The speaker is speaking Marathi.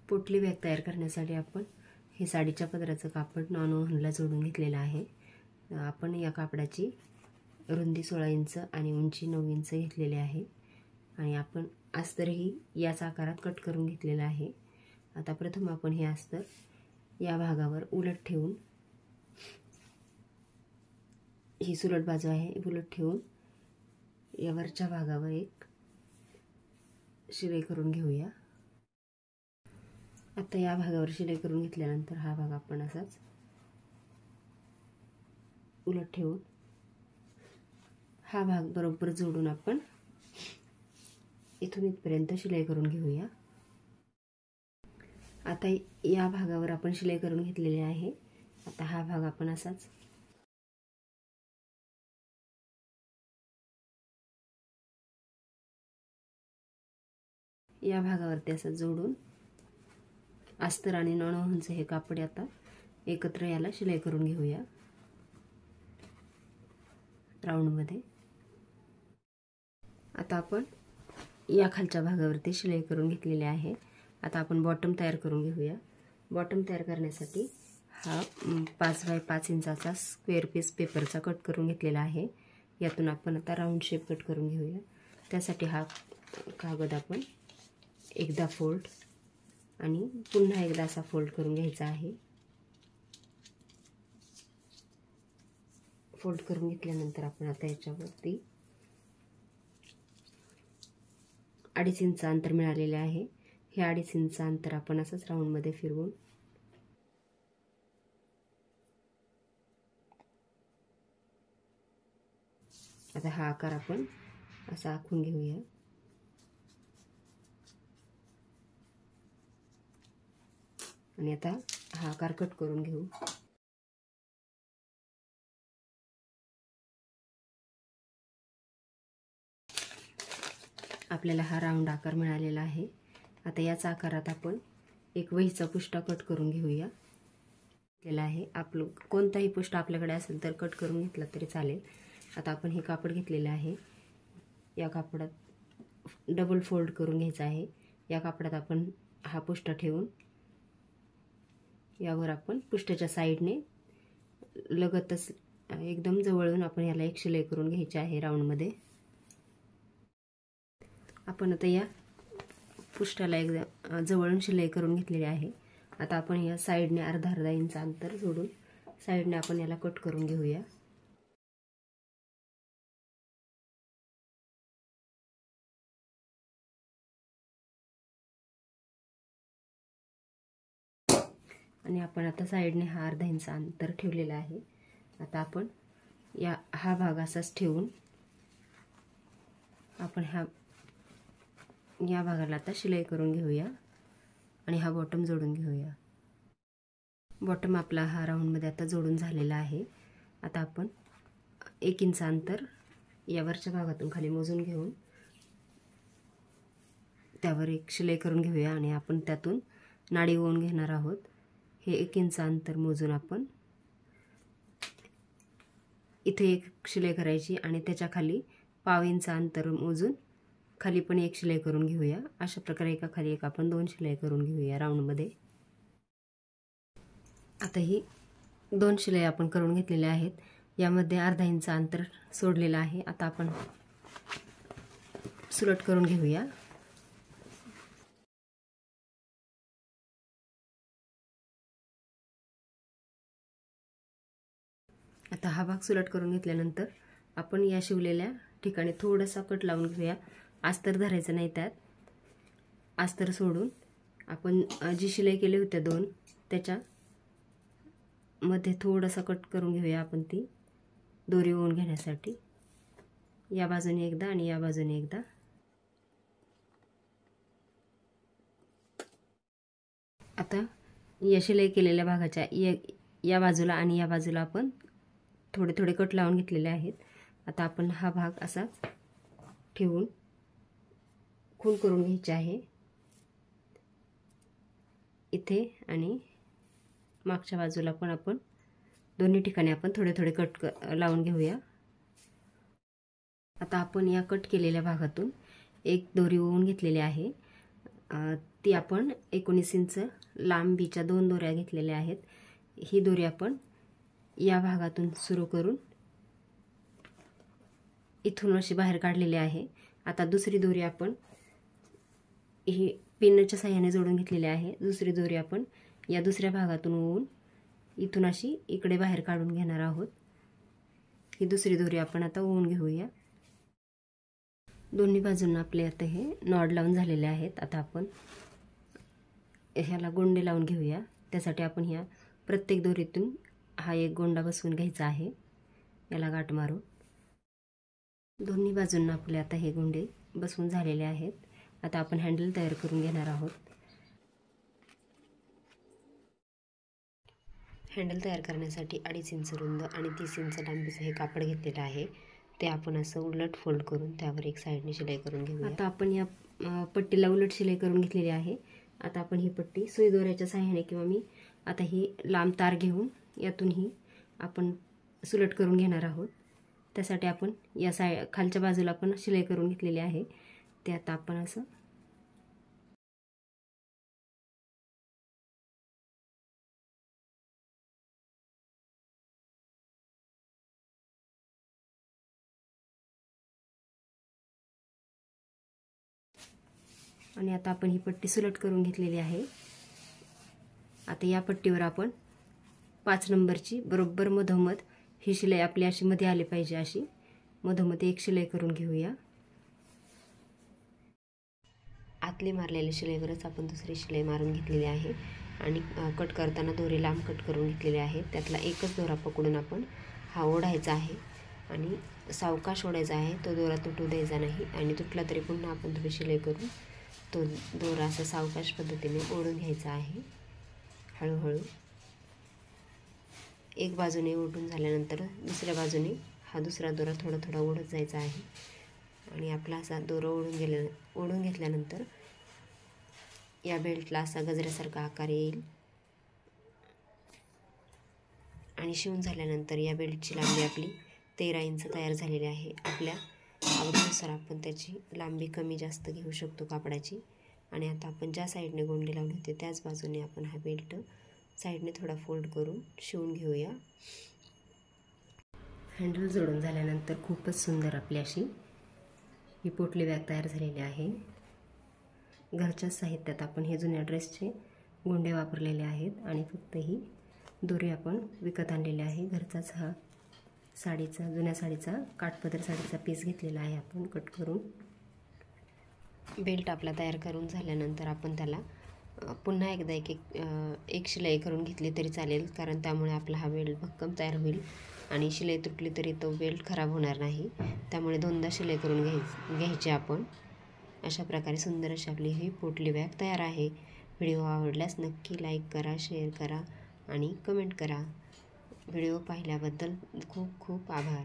पोटली बॅग तयार करण्यासाठी आपण हे साडीच्या पदराचं कापड नॉन ओव्हनला जोडून घेतलेलं आहे। आपण या कापडाची रुंदी 16 इंच आणि उंची 9 इंच घेतलेली आहे आणि आपण अस्तरही याच आकारात कट करून घेतलेला आहे। आता प्रथम आपण हे अस्तर या भागावर उलट ठेवून, ही सुलट बाजू आहे, उलट ठेवून या वरच्या भागावर एक शिलाई करून घेऊया। आता या भागावर शिलाई करून घेतल्यानंतर हा भाग आपण असाच उलट ठेवून हा भाग बरोबर जोडून आपण इथून इथपर्यंत शिलाई करून घेऊया। आता या भागावर आपण शिलाई करून घेतलेली आहे। आता हा भाग आपण असाच या भागावरती असं जोडून अस्तर आणि नॉन ओव्हनचं हे कापड आता एकत्र याला शिलाई करून घेऊया राऊंड मध्ये। आता आपण या खालच्या भागावरती शिलाई करून घेतलेली आहे। आता आपण बॉटम तयार करून घेऊया। बॉटम तयार करण्यासाठी हा 5 बाय 5 इंचाचा स्क्वेअर पीस पेपरचा कट करून घेतलेला आहे। यातून आपण आता राऊंड शेप कट करून घेऊया। त्यासाठी हा कागद आपण एकदा फोल्ड आणि पुन्हा एकदा असा फोल्ड करून घ्यायचा आहे। फोल्ड करून घेतल्यानंतर आपण आता याच्यावरती 2.5 इंच अंतर मिळालेले आहे। हे 2.5 इंच अंतर आपण असंच राऊंड मध्ये फिरवून आता हा आकार आपण असा आखून घेऊया। आणि आता हा आकार कट करून घेऊ। आपल्याला हा राऊंड आकार मिळालेला आहे। आता याच आकारात आपण एक वहीचा पुष्टा कट करून घेऊया। केला आहे आपलं कोणताही पुष्टा आपल्याकडे असेल तर कट करून घेतला तरी चालेल। आता आपण हे कापड घेतलेले आहे, या कापडात डबल फोल्ड करून घ्यायचा आहे। या कापडात आपण हा पुष्टा ठेवून यावर आपण पुष्ट्याच्या साइडने लगतच एकदम जवळून आपण याला एक शिलाई करून घ्यायची आहे राऊंड मध्ये। आपण आता या पुष्ट्याला एकदा जवळून शिलाई करून घेतलेली आहे। आता आपण या साइडने अर्धा इंच अंतर सोडून साइडने आपण याला कट करून घेऊया। आणि आपण आता साइडने हा अर्धा इंच अंतर ठेवलेला आहे। आता आपण हा भाग असाच ठेवून आपण या भागाला आता शिलाई करून घेऊया आणि हा बॉटम जोडून घेऊया। बॉटम आपला हा राऊंड मध्ये आता जोडून झालेला आहे। आता आपण 1 इंच अंतर या वरच्या भागातून खाली मोजून घेऊन त्यावर एक शिलाई करून घेऊया आणि आपण त्यातून नाडी ओवून घेणार आहोत। हे 1 इंच अंतर मोजून आपण इथे एक शिलाई करायची आणि त्याच्या खाली पाव इंच अंतर मोजून खाली पण एक शिलाई करून घेऊया। अशा प्रकारे एका खाली एक आपण 2 शिलाई करून घेऊया राऊंड मध्ये। आता ही 2 शिलाई आपण करून घेतलेल्या आहेत। यामध्ये अर्धा इंच अंतर सोडलेलं आहे। आता आपण सुलट करून घेऊया। आता हा भाग सुलट करून घेतल्यानंतर आपण या शिवलेल्या ठिकाणी थोडासा कट लावून घेऊया। अस्तर धरायचं नाही, त्यात अस्तर सोडून आपण जी शिलाई केली होती 2 त्याच्या मध्ये थोडासा कट करून घेऊया आपण ती दोरी ओवून घेण्यासाठी। या बाजूने एकदा आणि या बाजूने एकदा। आता या शिलाई केलेल्या भागाच्या या बाजूला आणि या बाजूला आपण थोडे थोडे कट लावून घेतलेले आहेत। आता आपण हा भाग असाच ठेवून खूण करून घ्यायची आहे इथे आणि मागच्या बाजूला पण आपण दोन्ही ठिकाणी आपण थोडे थोडे कट लावून घेऊया। आता आपण या कट केलेल्या भागातून एक दोरी ओवून घेतलेली आहे। ती आपण 19 इंच लांबीच्या 2 दोऱ्या घेतलेल्या आहेत. ही दोरी आपण या भागातून सुरू करून इथून अशी बाहेर काढलेली आहे. आता दुसरी दोरी आपण ही पिनच्या साहाय्याने जोडून घेतलेली आहे. दुसरी दोरी आपण या दुसऱ्या भागातून ओवून इथून अशी इकडे बाहेर काढून घेणार आहोत. ही दुसरी दोरी आपण आता ओवून घेऊया. दोन्ही बाजूंना आपले आता हे नॉड लावून झालेले आहेत. आता आपण ह्याला गोंडे लावून घेऊया. त्यासाठी आपण ह्या प्रत्येक दोरीतून हा एक गोंडा बसवून घ्यायचा आहे. याला गाठ मारू. दोन्ही बाजूंना आपले आता हे गोंडे बसवून झालेले आहेत. आता आपण हँडल तयार करून घेणार आहोत. हँडल तयार करण्यासाठी 2.5 इंच रुंद आणि 30 इंच लांबीचं हे कापड घेतलेलं आहे. ते आपण असं उलट फोल्ड करून त्यावर एक साईडने शिलाई करून घेऊया. आता आपण या पट्टीला उलट शिलाई करून घेतलेली आहे. आता आपण ही पट्टी सुई दोऱ्याच्या साहाय्याने किंवा मी आता ही लांब तार घेऊन यातून ही आपण सुलट करून घेणार आहोत. त्यासाठी आपण या खालच्या बाजूला आपण शिलाई करून घेतलेली आहे. ते आता आपण असं आणि आता आपण ही पट्टी सुलट करून घेतलेली आहे. आता या पट्टीवर आपण 5 नंबरची बरोबर मधोमध ही शिलाई आपली अशी मध्ये आली पाहिजे, अशी मधोमध एक शिलाई करून घेऊया. आतली मारलेल्या शिलाईवरच आपण दुसरी शिलाई मारून घेतलेली आहे आणि कट करताना दोरी लांब कट करून घेतलेली आहे. त्यातला एकच दोरा पकडून आपण हा ओढायचा आहे आणि सावकाश ओढायचा आहे. तो दोरा तुटू द्यायचा नाही आणि तुटला तरी पुन्हा आपण थोडी शिलाई करून तो दोरा असा सावकाश पद्धतीने ओढून घ्यायचा आहे. हळूहळू एक बाजूने ओढून झाल्यानंतर दुसऱ्या बाजूने हा दुसरा दोरा थोडा थोडा ओढत जायचा आहे आणि आपला असा दोरा ओढून घेतल्यानंतर या बेल्टला असा गजऱ्यासारखा आकार येईल आणि शिवून झाल्यानंतर या बेल्टची लांबी आपली 13 इंच तयार झालेली आहे. आपल्या आवडीनुसार आपण त्याची लांबी कमी जास्त घेऊ शकतो कापडाची. आणि आता आपण ज्या साईडने गोंडे लावले होते त्याच बाजूने आपण हा बेल्ट साईडने थोडा फोल्ड करून शिवून घेऊया. हँडल जोडून झाल्यानंतर खूपच सुंदर आपली अशी ही पोटली बॅग तयार झालेली आहे. घरच्याच साहित्यात आपण हे जुन्या ड्रेसचे गोंडे वापरलेले आहेत आणि फक्त ही दोरी आपण विकत आणलेली आहे. घरचाच हा जुन्या साडीचा काठपदर साडीचा पीस घेतलेला आहे आपण कट करून. बेल्ट आपला तयार करून झाल्यानंतर आपण त्याला पुन्हा एकदा एक शिलाई करून घेतली तरी चालेल, कारण त्यामुळे आपला हा बेल्ट भक्कम तयार होईल आणि शिलाई तुटली तरी तो बेल्ट खराब होणार नाही. त्यामुळे 2दा शिलाई करून घ्यायची आपण. अशा प्रकारे सुंदर अशी आपली ही पोटली बॅग तयार आहे. व्हिडिओ आवडल्यास नक्की लाईक करा, शेअर करा आणि कमेंट करा. व्हिडिओ पाहिल्याबद्दल खूप खूप आभार.